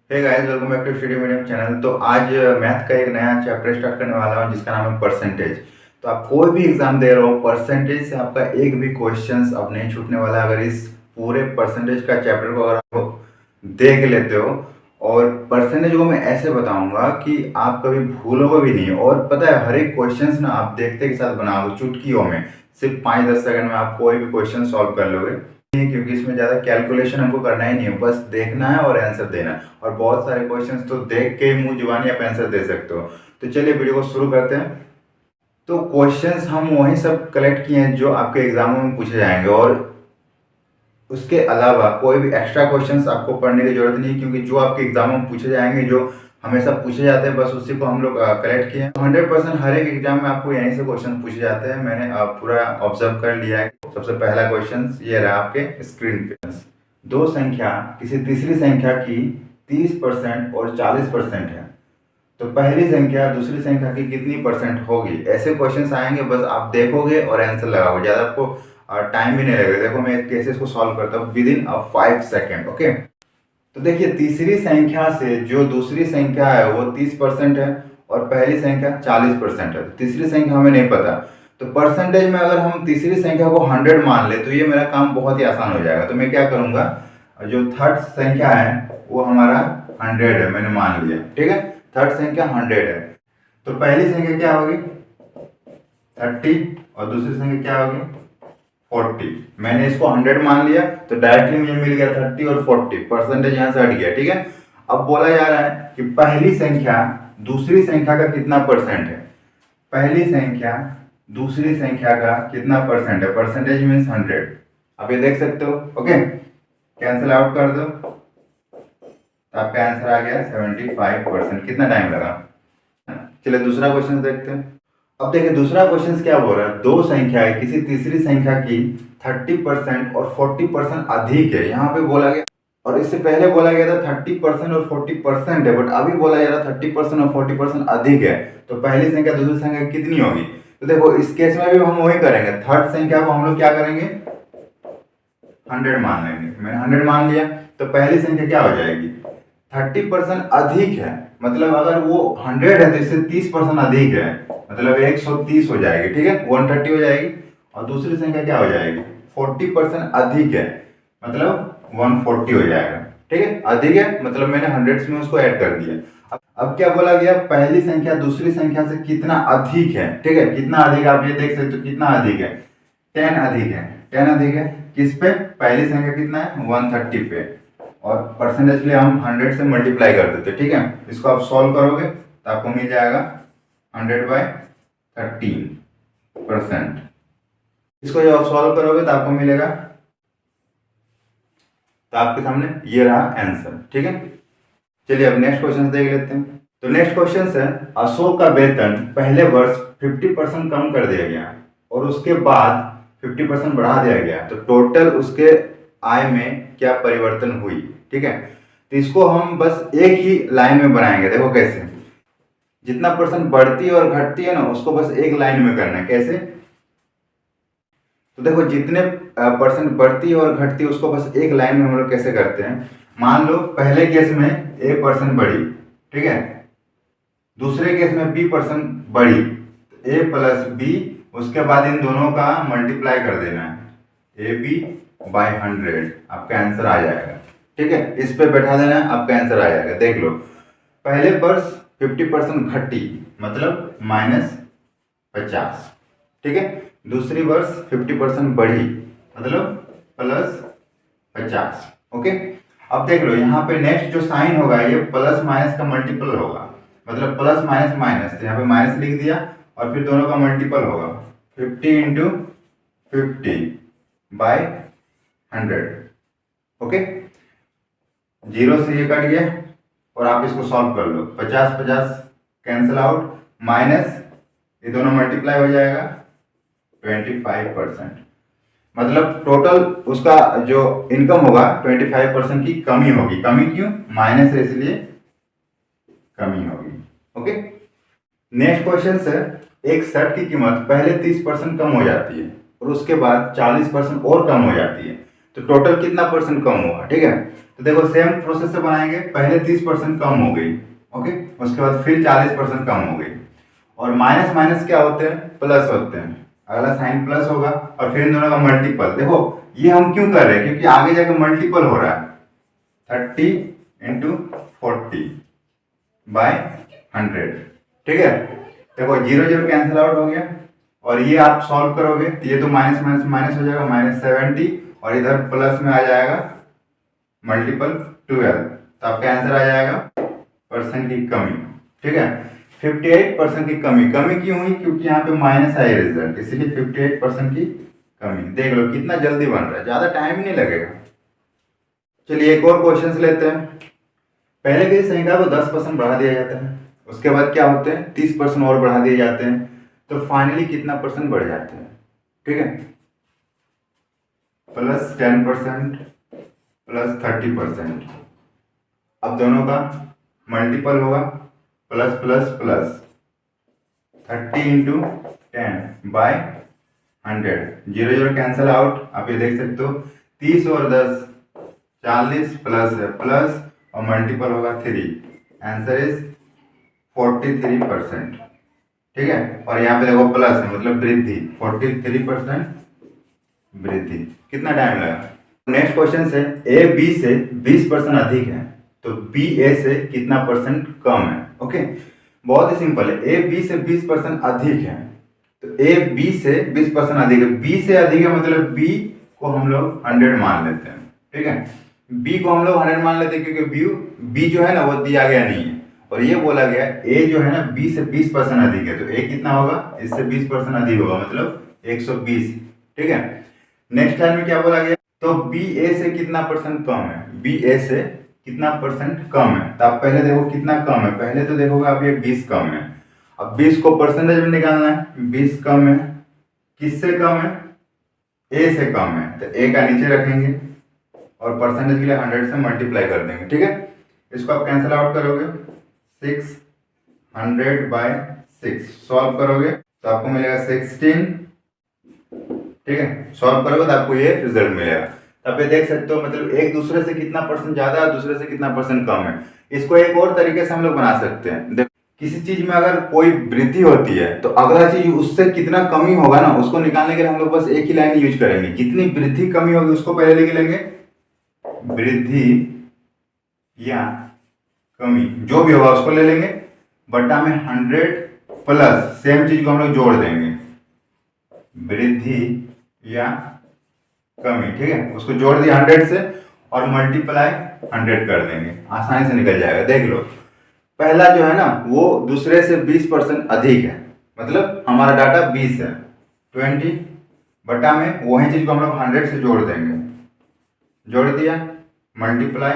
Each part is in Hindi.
Hey guys, welcome back to study medium channel. तो आज मैथ का एक नया चैप्टर स्टार्ट करने वाला हूँ जिसका नाम है परसेंटेज। तो आप कोई भी एग्जाम दे रहे हो, परसेंटेज से आपका एक भी क्वेश्चंस अब नहीं छूटने वाला है। अगर इस पूरे परसेंटेज का चैप्टर को अगर आप देख लेते हो, और परसेंटेज को मैं ऐसे बताऊंगा कि आप कभी भूलोगे भी नहीं। और पता है, हर एक क्वेश्चंस ना आप देखते के साथ बनाओगे चुटकियों में, सिर्फ 5-10 सेकंड में आप कोई भी क्वेश्चन सॉल्व कर लोगे। क्योंकि इसमें ज़्यादा कैलकुलेशन हमको करना ही नहीं है, बस देखना है और आंसर देना है। और बहुत सारे क्वेश्चंस तो देख के ही मुंह जुबानी आप आंसर दे सकते हो। तो चलिए वीडियो को शुरू करते हैं। तो क्वेश्चंस हम वही सब कलेक्ट किए हैं जो आपके एग्जामों में पूछे जाएंगे, और उसके अलावा कोई भी एक्स्ट्रा क्वेश्चंस आपको पढ़ने की जरूरत नहीं, क्योंकि जो आपके एग्जामों में पूछे जाएंगे, जो हमेशा पूछे जाते हैं, बस उसी को हम लोग कलेक्ट किए हैं। 100% हर एक एग्जाम में आपको यहीं से क्वेश्चन पूछे जाते हैं। मैंने पूरा ऑब्जर्व कर लिया है। सबसे पहला क्वेश्चन ये रहा आपके स्क्रीन पे। दो संख्या किसी तीसरी संख्या की 30% और 40% है, तो पहली संख्या दूसरी संख्या की कितनी परसेंट होगी? ऐसे क्वेश्चंस आएंगे, बस आप देखोगे और आंसर लगाओगे। ज़्यादा आपको टाइम भी नहीं लगेगा। देखो, मैं कैसे इसको सॉल्व करता हूँ विद इन 5 सेकेंड। ओके, तो देखिए, तीसरी संख्या से जो दूसरी संख्या है वो 30% है, और पहली संख्या 40% है। तो तीसरी संख्या हमें नहीं पता, तो परसेंटेज में अगर हम तीसरी संख्या को 100 मान ले तो ये मेरा काम बहुत ही आसान हो जाएगा। तो मैं क्या करूंगा, जो थर्ड संख्या है वो हमारा 100 है, मैंने मान लिया। ठीक है, थर्ड संख्या 100 है, तो पहली संख्या क्या होगी 30, और दूसरी संख्या क्या होगी 40। मैंने इसको 100 मान लिया, तो डायरेक्टली मुझे मिल गया 30 और 40, परसेंटेज यहाँ से हट गया। ठीक है, अब बोला जा रहा है कि पहली संख्या दूसरी संख्या का कितना परसेंट है। पहली संख्या दूसरी संख्या का कितना परसेंट है? Percentage means 100। आप ये देख सकते हो। ओके, कैंसिल आउट कर दो, तो आपका आंसर आ गया 75%। कितना टाइम लगा? चलिए दूसरा क्वेश्चन देखते हैं। अब देखिए, दूसरा क्वेश्चन क्या बोल रहा है, दो संख्याएं किसी तीसरी संख्या की 30% और 40% अधिक है। यहाँ पे बोला गया, और इससे पहले बोला गया था 30% और 40% है, बट अभी बोला जा रहा 30% और 40% अधिक है। तो पहली संख्या दूसरी संख्या कितनी होगी? तो देखो, इस केस में भी हम वही करेंगे। थर्ड संख्या को हम लोग क्या करेंगे, 100 मान लेंगे। मैंने 100 मान लिया, तो पहली संख्या क्या हो जाएगी 30% अधिक है। मतलब अगर वो 100 है तो इससे 30% अधिक है, मतलब 130 हो जाएगी। ठीक है, 130 हो जाएगी। और दूसरी संख्या क्या हो जाएगी 40% अधिक है, मतलब 140 हो जाएगा। ठीक है, अधिक है मतलब मैंने 100 में उसको ऐड कर दिया। अब क्या बोला गया, पहली संख्या दूसरी संख्या से कितना अधिक है। ठीक है, कितना अधिक, आप ये देख सकते हो कितना अधिक है, 10 अधिक है। 10 अधिक है किस पे? पहली संख्या कितना है 130 पे, और परसेंटेज लिए हम 100 से मल्टीप्लाई कर देते। ठीक है, इसको आप सॉल्व करोगे तो आपको मिल जाएगा 100/13%। इसको जब आप सॉल्व करोगे तो आपको मिलेगा, तो आपके सामने ये रहा आंसर। ठीक है, चलिए अब नेक्स्ट क्वेश्चन देख लेते हैं। तो नेक्स्ट क्वेश्चन है, अशोक का वेतन पहले वर्ष 50% कम कर दिया गया और उसके बाद 50% बढ़ा दिया गया, तो टोटल उसके आय में क्या परिवर्तन हुई? ठीक है, तो इसको हम बस एक ही लाइन में बनाएंगे। देखो कैसे, जितना परसेंट बढ़ती है और घटती है ना, उसको बस एक लाइन में करना है। कैसे? तो देखो, जितने परसेंट बढ़ती है और घटती है उसको बस एक लाइन में हम लोग कैसे करते हैं। मान लो पहले केस में A% बढ़ी, ठीक है, दूसरे केस में B% बढ़ी, A प्लस B, उसके बाद इन दोनों का मल्टीप्लाई कर देना है, AB/100, आपका आंसर आ जाएगा। ठीक है, इस पे बैठा देना है, आपका आंसर आ जाएगा। देख लो, पहले वर्ष 50% घटी, मतलब -50। ठीक है, दूसरी वर्ष 50% बढ़ी, मतलब +50। ओके, अब देख लो, यहाँ पे नेक्स्ट जो साइन होगा ये प्लस माइनस का मल्टीपल होगा, मतलब प्लस माइनस माइनस, तो यहाँ पे माइनस लिख दिया, और फिर दोनों का मल्टीपल होगा 50 × 50/100। ओके, 0 से ये कट गया, और आप इसको सॉल्व कर लो। 50-50 कैंसिल आउट, माइनस ये दोनों मल्टीप्लाई हो जाएगा 25%। मतलब टोटल उसका जो इनकम होगा 25% की कमी होगी। कमी क्यों? माइनस है इसलिए कमी होगी। ओके, नेक्स्ट क्वेश्चन है, एक शर्ट की कीमत पहले 30% कम हो जाती है और उसके बाद 40% और कम हो जाती है, तो टोटल कितना परसेंट कम हुआ? ठीक है, तो देखो सेम प्रोसेस से बनाएंगे, पहले 30% कम हो गई, ओके, उसके बाद फिर 40% कम हो गई। और माइनस माइनस क्या होते हैं, प्लस होते हैं, अगला साइन प्लस होगा और फिर इन दोनों का मल्टीपल। देखो ये हम क्यों कर रहे हैं, क्योंकि आगे जाकर मल्टीपल हो रहा है, 30 इंटू 40 बाय 100, ठीक है। देखो 0 0 कैंसिल आउट हो गया, और ये आप सॉल्व करोगे तो ये तो माइनस माइनस माइनस हो जाएगा, -70, और इधर प्लस में आ जाएगा मल्टीपल 12, तो आपका आंसर आ जाएगा परसेंट की कमी, ठीक है। 58% की कमी, कमी क्यों हुई, क्योंकि यहाँ पे माइनस आई रिजल्ट, इसीलिए 58% की कमी। देख लो कितना जल्दी बन रहा है, ज्यादा टाइम नहीं लगेगा। चलिए एक और क्वेश्चन लेते हैं। पहले की संख्या को 10% बढ़ा दिया जाता है, उसके बाद क्या होते हैं 30% और बढ़ा दिए जाते हैं, तो फाइनली कितना परसेंट बढ़ जाते हैं, ठीक है, +10% +30%। अब दोनों का मल्टीपल होगा, plus plus plus 30 into 10 by 100, 0 0 cancel out, आप ये देख सकते हो 30 और 10 40 प्लस है प्लस और मल्टीपल होगा 3, आंसर इज 43%, ठीक है। और यहाँ पे देखो प्लस है मतलब वृद्धि, 43% वृद्धि। कितना टाइम लगा। नेक्स्ट क्वेश्चन है, ए बी से 20% अधिक है तो बी ए से कितना परसेंट कम है, ओके। बहुत ही सिंपल है, ए बी से 20% अधिक है तो ए बी से 20% अधिक है, बी से अधिक है मतलब बी को हम लोग 100 मान लेते हैं, ठीक है। बी को हम लोग 100 मान लेते हैं क्योंकि बी जो है ना वो दिया गया नहीं है, और ये बोला गया ए जो है ना बी से 20% अधिक है, तो ए कितना होगा, इससे 20% अधिक होगा मतलब 120, ठीक है। नेक्स्ट लाइन में क्या बोला गया, तो बी ए से कितना परसेंट कम है, बी ए से कितना परसेंट कम है, तो आप पहले देखो कितना कम है, पहले तो देखोगे आप ये 20 कम है, अब 20 को परसेंटेज में निकालना है, 20 कम है, किससे कम है, ए से कम है, तो ए का नीचे रखेंगे और परसेंटेज के लिए 100 से मल्टीप्लाई कर देंगे, ठीक है। इसको आप कैंसिल आउट करोगे, 600/6 सॉल्व करोगे तो आपको मिलेगा 16, ठीक है। सॉल्व करोगे तो आपको ये रिजल्ट मिलेगा। अब ये देख सकते हो मतलब एक दूसरे से कितना परसेंट ज्यादा है, दूसरे से कितना परसेंट कम है। इसको एक और तरीके से हम लोग बना सकते हैं, किसी चीज में अगर कोई वृद्धि होती है तो अगला चीज उससे कितना कमी होगा ना, उसको निकालने के लिए हम लोग बस एक ही लाइन यूज करेंगे, कितनी वृद्धि कमी होगी उसको पहले लिख लेंगे, वृद्धि या कमी जो भी होगा उसको ले लेंगे, बटा में 100 प्लस सेम चीज को हम लोग जोड़ देंगे, वृद्धि या कमी, ठीक है। उसको जोड़ दिया 100 से और मल्टीप्लाई 100 कर देंगे, आसानी से निकल जाएगा। देख लो पहला जो है ना वो दूसरे से 20% अधिक है, मतलब हमारा डाटा 20 है, 20 बटा में वही चीज को हम लोग 100 से जोड़ देंगे, जोड़ दिया मल्टीप्लाई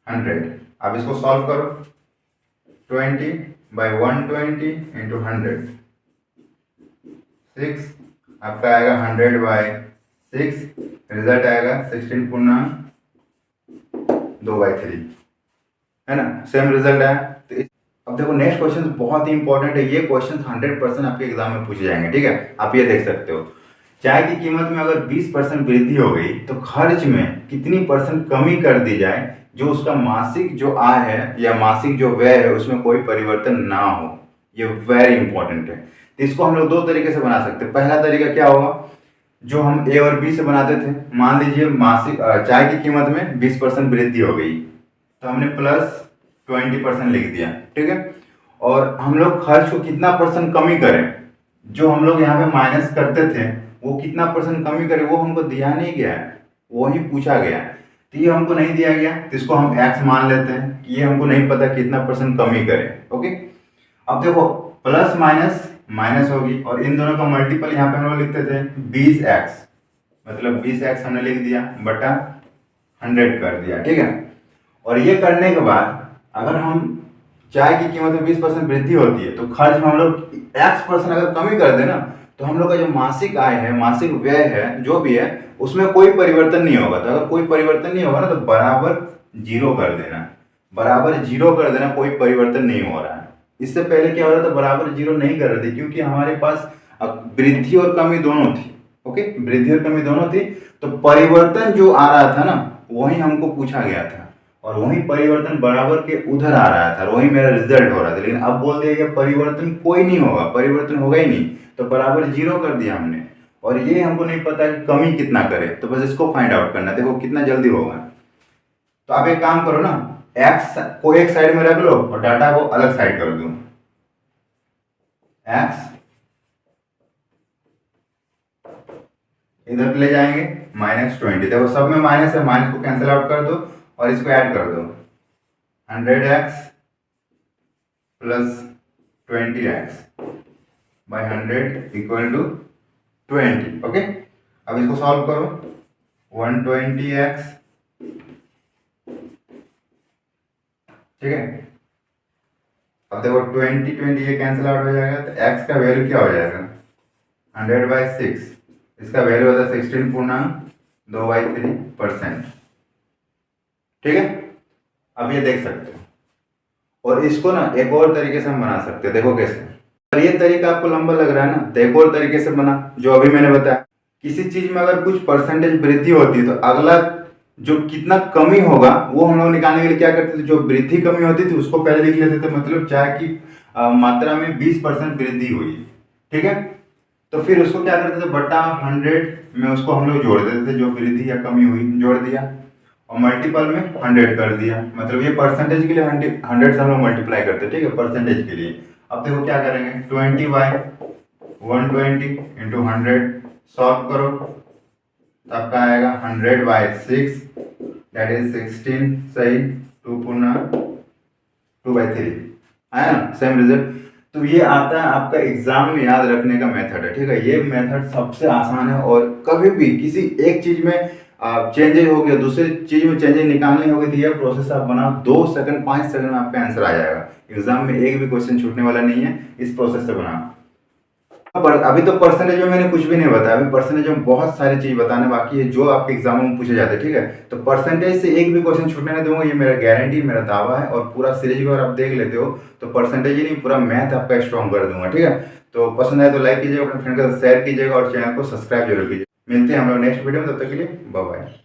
100। अब इसको सॉल्व करो, 20/120 इंटू 100, 6 आपका आएगा 100/6, रिजल्ट आएगा 16 पूर्णा 2/3, है ना, सेम रिजल्ट आया। तो अब देखो नेक्स्ट क्वेश्चन बहुत ही इंपॉर्टेंट है, ये क्वेश्चन 100% आपके एग्जाम में पूछे जाएंगे, ठीक है। आप ये देख सकते हो, चाय की कीमत में अगर 20% वृद्धि हो गई तो खर्च में कितनी परसेंट कमी कर दी जाए जो उसका मासिक जो आय है या मासिक जो व्यय है उसमें कोई परिवर्तन ना हो। ये वेरी इंपॉर्टेंट है। तो इसको हम लोग दो तरीके से बना सकते हैं। पहला तरीका क्या होगा, जो हम ए और बी से बनाते थे, मान लीजिए मासिक चाय की कीमत में 20% वृद्धि हो गई तो हमने +20% लिख दिया, ठीक है। और हम लोग खर्च को कितना परसेंट कमी करें, जो हम लोग यहाँ पे माइनस करते थे वो कितना परसेंट कमी करें वो हमको दिया नहीं गया है, वही पूछा गया है। तो ये हमको नहीं दिया गया तो इसको हम x मान लेते हैं कि ये हमको नहीं पता कितना परसेंट कमी करें, ओके। अब देखो प्लस माइनस माइनस होगी और इन दोनों का मल्टीपल यहाँ पे हम लोग लिखते थे 20x, मतलब 20x हमने लिख दिया बटा 100 कर दिया, ठीक है। और ये करने के बाद अगर हम चाय की कीमत में 20% वृद्धि होती है तो खर्च में हम लोग x% अगर कमी कर देना तो हम लोग का जो मासिक आय है, मासिक व्यय है, जो भी है उसमें कोई परिवर्तन नहीं होगा। तो अगर कोई परिवर्तन नहीं होगा ना तो बराबर 0 कर देना, बराबर 0 कर देना, कोई परिवर्तन नहीं हो रहा है। इससे पहले क्या हो रहा था, बराबर 0 नहीं कर रहे थे क्योंकि हमारे पास वृद्धि और कमी दोनों थी, ओके, वृद्धि और कमी दोनों थी। तो परिवर्तन जो आ रहा था ना वही हमको पूछा गया था और वही परिवर्तन बराबर के उधर आ रहा था, वही मेरा रिजल्ट हो रहा था। लेकिन अब बोल दिया कि परिवर्तन कोई नहीं होगा, परिवर्तन होगा ही नहीं, तो बराबर 0 कर दिया हमने। और ये हमको नहीं पता कि कमी कितना करे, तो बस इसको फाइंड आउट करना। देखो कितना जल्दी होगा। तो आप एक काम करो ना, एक्स को एक साइड में रख लो और डाटा को अलग साइड कर दो। एक्स इधर ले जाएंगे -20। देखो सब में माइनस है, माइनस को कैंसिल आउट कर दो और इसको ऐड कर दो। 100x plus 20x by 100 equal to 20। Okay, अब इसको सॉल्व करो। 120x, ठीक है। अब देखो 20 ये कैंसिल आउट हो जाएगा, तो x का वैल्यू क्या हो जाएगा 100/6। इसका वैल्यू होता है 16.2/3%। ठीक है, अब ये देख सकते हो। और इसको ना एक और तरीके से हम बना सकते हैं। देखो कैसे, और ये तरीका आपको लंबा लग रहा है ना, तो एक और तरीके से बना जो अभी मैंने बताया। किसी चीज में अगर कुछ परसेंटेज वृद्धि होती है तो अगला जो कितना कमी होगा वो हम लोग निकालने के लिए क्या करते थे, जो वृद्धि कमी होती थी उसको पहले लिख लेते थे। मतलब चाहे की मात्रा में 20% वृद्धि हुई, ठीक है, तो फिर उसको क्या करते थे, बटा 100 में उसको हम लोग जोड़ देते थे, जो वृद्धि या कमी हुई जोड़ दिया, और मल्टीपल में 100 कर दिया। मतलब ये परसेंटेज के लिए 100 से हम लोग मल्टीप्लाई करते हैं, ठीक है, परसेंटेज के लिए। अब देखो क्या करेंगे, 20/120 इंटू 100 सॉल्व करो, तो आपका आएगा 100/6 दैट इज 16। सही, 2×2/3 आया ना, सेम रिजल्ट। तो ये आता है आपका एग्जाम में याद रखने का मेथड है, ठीक है। ये मेथड सबसे आसान है और कभी भी किसी एक चीज में चेंजेस हो गया, दूसरी चीज में चेंजेस निकालने हो गए, तो यह प्रोसेस आप बनाओ, 2 सेकंड 5 सेकंड में आपका आंसर आ जाएगा। एग्जाम में एक भी क्वेश्चन छूटने वाला नहीं है, इस प्रोसेस से बनाओ। अभी तो परसेंटेज में मैंने कुछ भी नहीं बताया, अभी परसेंटेज में बहुत सारी चीज बताने बाकी है जो आपके एग्जामों में पूछे जाते हैं, ठीक है। तो परसेंटेज से एक भी क्वेश्चन छूटने नहीं दूंगा, ये मेरा गारंटी, मेरा दावा है। और पूरा सीरीज अगर आप देख लेते हो तो परसेंटेज ही नहीं, पूरा मैथ आपका स्ट्रॉन्ग कर दूंगा, ठीक है। तो पसंद आए तो लाइक कीजिएगा, अपने फ्रेंड के साथ शेयर कीजिएगा और चैनल को सब्सक्राइब जरूर कीजिए। मिलते हैं हम लोग नेक्स्ट वीडियो में, तब तक के लिए बाय बाय।